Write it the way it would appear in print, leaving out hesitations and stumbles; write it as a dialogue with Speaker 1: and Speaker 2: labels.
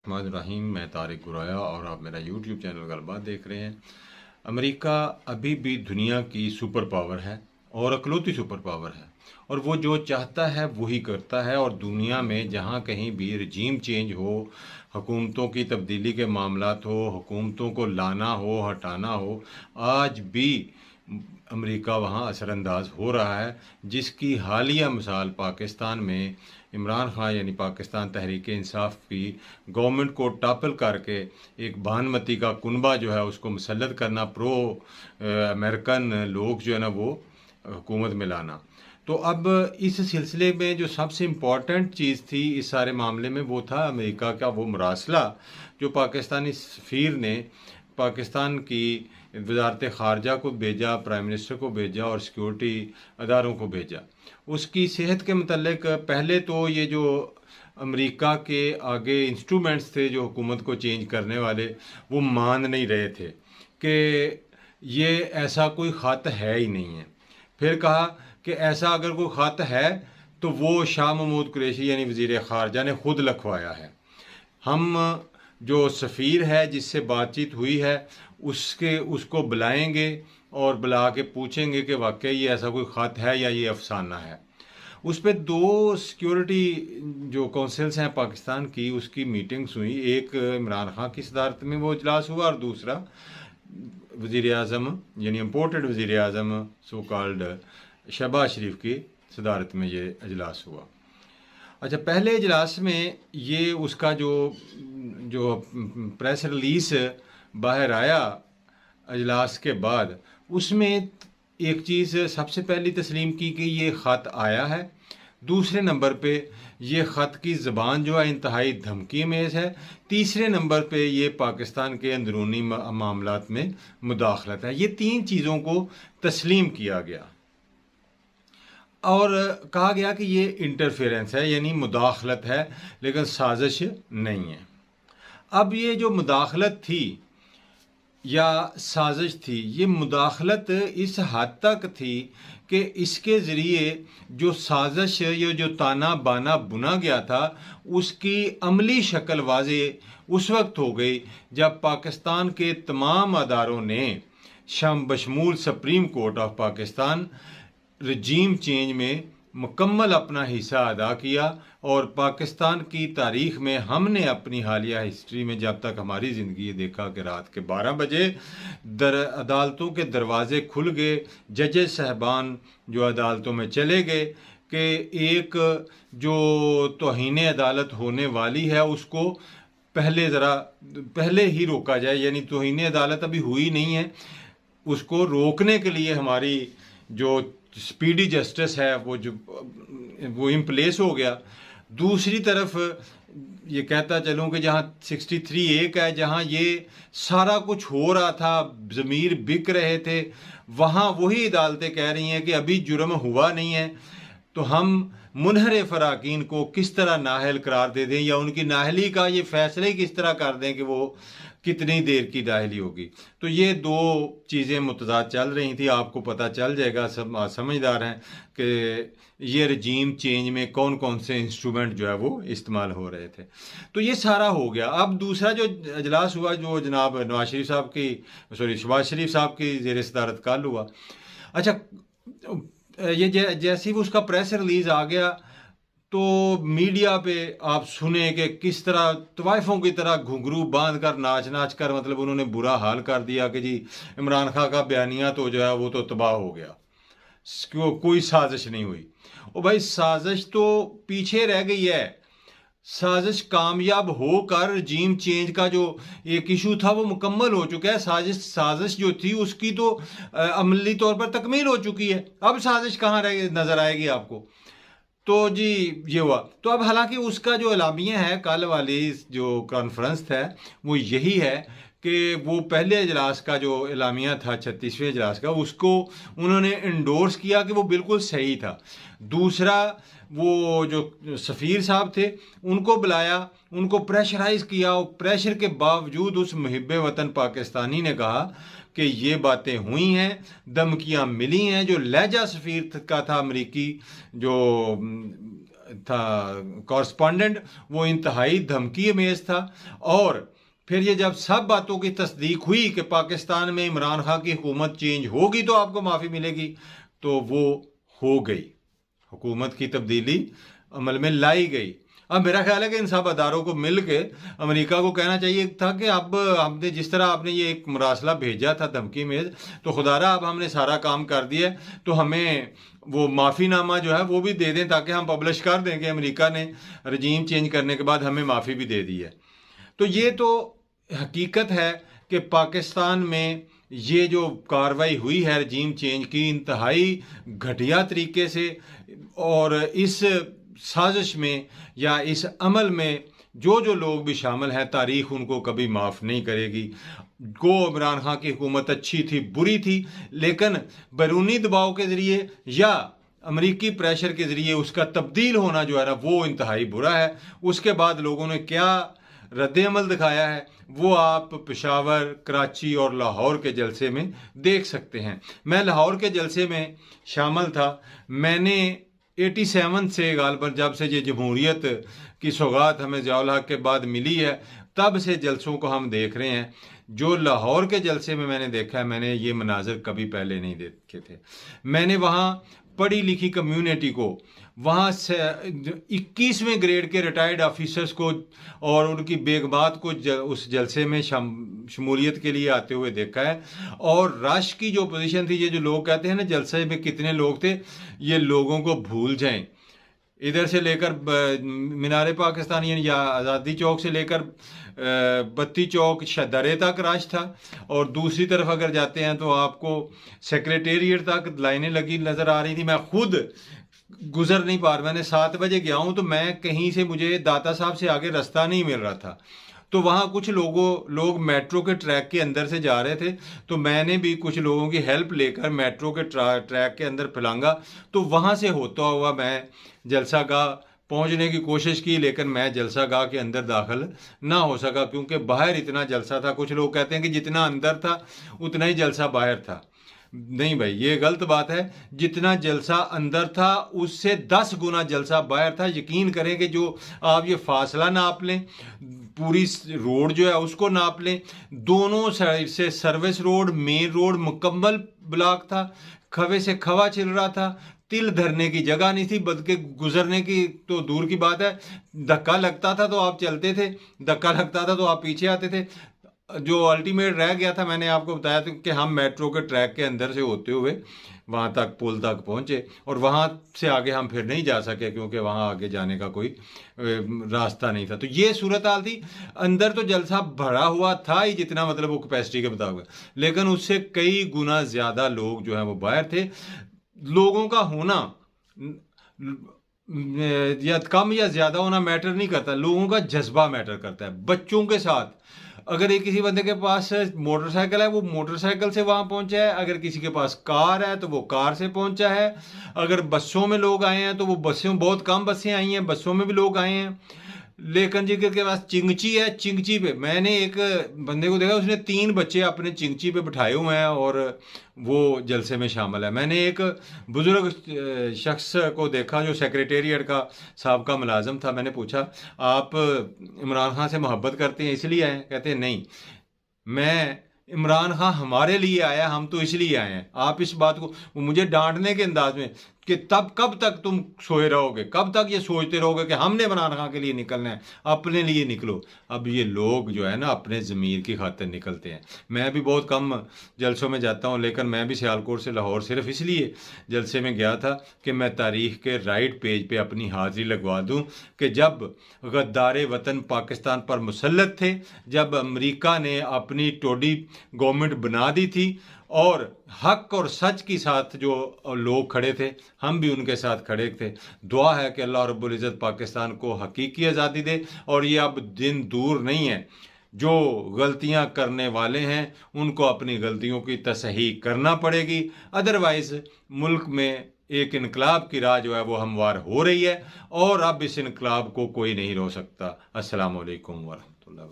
Speaker 1: रहीम, मैं तारिक गुराया और आप मेरा यूट्यूब चैनल गलबात देख रहे हैं। अमेरिका अभी भी दुनिया की सुपर पावर है और अकलौती सुपर पावर है, और वो जो चाहता है वही करता है। और दुनिया में जहाँ कहीं भी रजीम चेंज हो, हुकूमतों की तब्दीली के मामलात हो, हुकूमतों को लाना हो, हटाना हो, आज भी अमेरिका वहाँ असरअंदाज हो रहा है। जिसकी हालिया मिसाल पाकिस्तान में इमरान खान यानी पाकिस्तान तहरीक इंसाफ की गवर्नमेंट को टॉपल करके एक भानमती का कुनबा जो है उसको मुसल्लत करना, प्रो अमेरिकन लोग जो है ना वो हुकूमत में लाना। तो अब इस सिलसिले में जो सबसे इम्पॉर्टेंट चीज़ थी इस सारे मामले में वो था अमेरिका का वो मुरासला जो पाकिस्तानी सफ़ीर ने पाकिस्तान की वजारत ख़ारजा को भेजा, प्राइम मिनिस्टर को भेजा और सिक्योरिटी अदारों को भेजा। उसकी सेहत के मतलब पहले तो ये जो अमेरिका के आगे इंस्ट्रूमेंट्स थे जो हुकूमत को चेंज करने वाले, वो मान नहीं रहे थे कि ये ऐसा कोई ख़त है ही नहीं है। फिर कहा कि ऐसा अगर कोई ख़त है तो वो शाह महमूद कुरैशी यानी वज़ीर ख़ारजा ने खुद लिखवाया है। हम जो सफ़ीर है जिससे बातचीत हुई है उसको बुलाएंगे और बुला के पूछेंगे कि वाकई ये ऐसा कोई ख़त है या ये अफसाना है। उस पर दो सिक्योरिटी जो काउंसिल्स हैं पाकिस्तान की उसकी मीटिंग्स हुई। एक इमरान खान की सदारत में वो इजलास हुआ और दूसरा वज़ीर आज़म यानी इम्पोर्टेड वज़ीर आज़म सो कॉल्ड शहबाज शरीफ की सदारत में ये इजलास हुआ। अच्छा, पहले इजलास में ये उसका जो जो प्रेस रिलीज़ बाहर आया इजलास के बाद, उसमें एक चीज़ सबसे पहली तस्लीम की कि ये ख़त आया है। दूसरे नंबर पे ये ख़त की ज़बान जो है इंतहाई धमकी मेज़ है। तीसरे नंबर पे ये पाकिस्तान के अंदरूनी मामलात में मुदाखलत है। ये तीन चीज़ों को तस्लीम किया गया और कहा गया कि ये इंटरफेरेंस है यानी मुदाखलत है, लेकिन साजिश नहीं है। अब ये जो मुदाखलत थी या साजिश थी, ये मुदाखलत इस हद तक थी कि इसके ज़रिए जो साजिश या जो ताना बाना बुना गया था उसकी अमली शक्ल वाज़े उस वक्त हो गई जब पाकिस्तान के तमाम अदारों ने बशमूल supreme court of Pakistan regime change में मुकम्मल अपना हिस्सा अदा किया। और पाकिस्तान की तारीख़ में हमने अपनी हालिया हिस्ट्री में जब तक हमारी ज़िंदगी देखा कि रात के 12 बजे अदालतों के दरवाज़े खुल गए, जजेस साहबान जो अदालतों में चले गए कि एक जो तौहीन अदालत होने वाली है उसको पहले ही रोका जाए, यानी तौहीन अदालत अभी हुई नहीं है, उसको रोकने के लिए हमारी जो स्पीडी जस्टिस है वो इन प्लेस हो गया। दूसरी तरफ ये कहता चलूँ कि जहाँ 63 एक है, जहाँ ये सारा कुछ हो रहा था, ज़मीर बिक रहे थे, वहाँ वही अदालतें कह रही हैं कि अभी जुर्म हुआ नहीं है, तो हम मुनहरे फ़राकीन को किस तरह नाहल करार दे दें या उनकी नाहली का ये फ़ैसले किस तरह कर दें कि वो कितनी देर की नाहली होगी। तो ये दो चीज़ें मुतज़ाद चल रही थी। आपको पता चल जाएगा, सब समझदार हैं कि ये रजीम चेंज में कौन कौन से इंस्ट्रूमेंट जो है वो इस्तेमाल हो रहे थे। तो ये सारा हो गया। अब दूसरा जो इजलास हुआ जो जनाब नवाज शरीफ साहब की शहबाज शरीफ साहब की ज़ेर सदारत कल हुआ। अच्छा, ये जैसे ही उसका प्रेस रिलीज़ आ गया तो मीडिया पे आप सुने कि किस तरह तवाइफों की तरह घुंघरू बांध कर नाच नाच कर मतलब उन्होंने बुरा हाल कर दिया कि जी इमरान खान का बयानिया तो जो है वो तो तबाह हो गया, कोई साजिश नहीं हुई। और भाई साजिश तो पीछे रह गई है, साजिश कामयाब होकर रजीम चेंज का जो एक इशू था वो मुकम्मल हो चुका है। साजिश जो थी उसकी तो अमली तौर पर तकमील हो चुकी है। अब साजिश कहाँ नज़र आएगी आपको? तो जी ये हुआ। तो अब हालांकि उसका जो एलामिया है कल वाली जो कॉन्फ्रेंस था वो यही है कि वो पहले इजलास का जो एलामिया था 36वें इजलास का, उसको उन्होंने इंडोर्स किया कि वो बिल्कुल सही था। दूसरा वो जो सफ़ीर साहब थे उनको बुलाया, उनको प्रेशराइज किया, और प्रेशर के बावजूद उस मुहिब्बे वतन पाकिस्तानी ने कहा कि ये बातें हुई हैं, धमकियाँ मिली हैं। जो लहजा सफ़ीर का था अमरीकी जो था कॉरस्पॉन्डेंट, वो इंतहाई धमकी अमेज था। और फिर ये जब सब बातों की तस्दीक हुई कि पाकिस्तान में इमरान खान की हुकूमत चेंज होगी तो आपको माफ़ी मिलेगी, तो वो हो गई, हुकूमत की तब्दीली अमल में लाई गई। अब मेरा ख्याल है कि इन सब अदारों को मिल के अमरीका को कहना चाहिए था कि अब हमने जिस तरह आपने ये एक मरासला भेजा था धमकी में, तो खुदारा अब हमने सारा काम कर दिया, तो हमें वो माफ़ीनामा जो है वो भी दे दें, ताकि हम पब्लिश कर दें कि अमेरिका ने रजीम चेंज करने के बाद हमें माफ़ी भी दे दी है। तो ये तो हकीकत है कि पाकिस्तान में ये जो कार्रवाई हुई है रजीम चेंज की, इंतहाई घटिया तरीके से, और इस साजिश में या इस अमल में जो जो लोग भी शामिल हैं, तारीख उनको कभी माफ़ नहीं करेगी। गो इमरान खान की हुकूमत अच्छी थी, बुरी थी, लेकिन बैरूनी दबाव के ज़रिए या अमरीकी प्रेशर के ज़रिए उसका तब्दील होना जो है ना, वो इंतहाई बुरा है। उसके बाद लोगों ने क्या रद्द-ए-अमल दिखाया है वो आप पेशावर, कराची और लाहौर के जलसे में देख सकते हैं। मैं लाहौर के जलसे में शामिल था। मैंने 87 से गालबन जब से ये जमहूरियत की सौगात हमें ज़िया-उल हक के बाद मिली है, तब से जलसों को हम देख रहे हैं। जो लाहौर के जलसे में मैंने देखा है, मैंने ये मनाजर कभी पहले नहीं देखे थे। मैंने वहाँ पढ़ी लिखी कम्युनिटी को, वहाँ से 21वें ग्रेड के रिटायर्ड ऑफिसर्स को और उनकी बेगमात को उस जलसे में शमूलियत के लिए आते हुए देखा है। और रश की जो पोजीशन थी, ये जो लोग कहते हैं ना जलसे में कितने लोग थे, ये लोगों को भूल जाएं। इधर से लेकर मीनार पाकिस्तान या आज़ादी चौक से लेकर बत्ती चौक दरे तक रश था। और दूसरी तरफ अगर जाते हैं तो आपको सेक्रेटेरिएट तक लाइनें लगी नज़र आ रही थी। मैं खुद गुजर नहीं पा रहा, मैंने 7 बजे गया हूँ तो मैं कहीं से, मुझे दाता साहब से आगे रास्ता नहीं मिल रहा था। तो वहाँ कुछ लोग मेट्रो के ट्रैक के अंदर से जा रहे थे, तो मैंने भी कुछ लोगों की हेल्प लेकर मेट्रो के ट्रैक के अंदर फिलांगा। तो वहाँ से होता हुआ मैं जलसा गाह पहुँचने की कोशिश की, लेकिन मैं जलसा गाह के अंदर दाखिल ना हो सका, क्योंकि बाहर इतना जलसा था। कुछ लोग कहते हैं कि जितना अंदर था उतना ही जलसा बाहर था। नहीं भाई, ये गलत बात है। जितना जलसा अंदर था उससे 10 गुना जलसा बाहर था। यकीन करें कि जो आप ये फासला नाप लें, पूरी रोड जो है उसको नाप लें, दोनों साइड से सर्विस रोड, मेन रोड मुकम्मल ब्लॉक था। खवे से खवा चल रहा था, तिल धरने की जगह नहीं थी, बल्कि गुजरने की तो दूर की बात है। धक्का लगता था तो आप चलते थे, धक्का लगता था तो आप पीछे आते थे। जो अल्टीमेट रह गया था, मैंने आपको बताया था कि हम मेट्रो के ट्रैक के अंदर से होते हुए वहाँ तक पुल तक पहुँचे, और वहाँ से आगे हम फिर नहीं जा सके, क्योंकि वहाँ आगे जाने का कोई रास्ता नहीं था। तो ये सूरत हाल थी। अंदर तो जलसा भरा हुआ था ही, जितना मतलब वो कैपेसिटी के मुताबिक, लेकिन उससे कई गुना ज़्यादा लोग जो हैं वो बाहर थे। लोगों का होना या कम या ज़्यादा होना मैटर नहीं करता, लोगों का जज्बा मैटर करता है। बच्चों के साथ अगर एक किसी बंदे के पास मोटरसाइकिल है, वो मोटरसाइकिल से वहाँ पहुँचा है। अगर किसी के पास कार है तो वो कार से पहुँचा है। अगर बसों में लोग आए हैं तो वो बसों, बहुत कम बसें आई हैं, बसों में भी लोग आए हैं। लेकिन जिनके के पास चिंगची है, चिंगची पे मैंने एक बंदे को देखा, उसने 3 बच्चे अपने चिंगची पे बिठाए हुए हैं और वो जलसे में शामिल है। मैंने एक बुजुर्ग शख्स को देखा जो सेक्रेटेरिएट का साबका मुलाजिम था। मैंने पूछा, आप इमरान खान से मोहब्बत करते हैं इसलिए आए? कहते हैं नहीं, मैं इमरान खान हमारे लिए आया, हम तो इसलिए आए हैं। आप इस बात को, वो मुझे डांटने के अंदाज में कि तब कब तक तुम सोए रहोगे, कब तक ये सोचते रहोगे कि हमने इमरान खान के लिए निकलना है, अपने लिए निकलो। अब ये लोग जो है ना अपने ज़मीर की खातिर निकलते हैं। मैं भी बहुत कम जलसों में जाता हूँ, लेकिन मैं भी सियालकोट से लाहौर सिर्फ इसलिए जलसे में गया था कि मैं तारीख़ के राइट पेज पे अपनी हाज़िरी लगवा दूँ कि जब गद्दारे वतन पाकिस्तान पर मुसल्लत थे, जब अमेरिका ने अपनी टोडी गवर्नमेंट बना दी थी और हक और सच के साथ जो लोग खड़े थे, हम भी उनके साथ खड़े थे। दुआ है कि अल्लाह रब्बुल इज़्ज़त पाकिस्तान को हकीकी आज़ादी दे। और ये अब दिन दूर नहीं है, जो गलतियां करने वाले हैं उनको अपनी गलतियों की तसहीह करना पड़ेगी। अदरवाइज़ मुल्क में एक इनकलाब की राह जो है वो हमवार हो रही है, और अब इस इनकलाब को कोई नहीं रोक सकता। अस्सलाम वालेकुम वरहमतुल्लाह।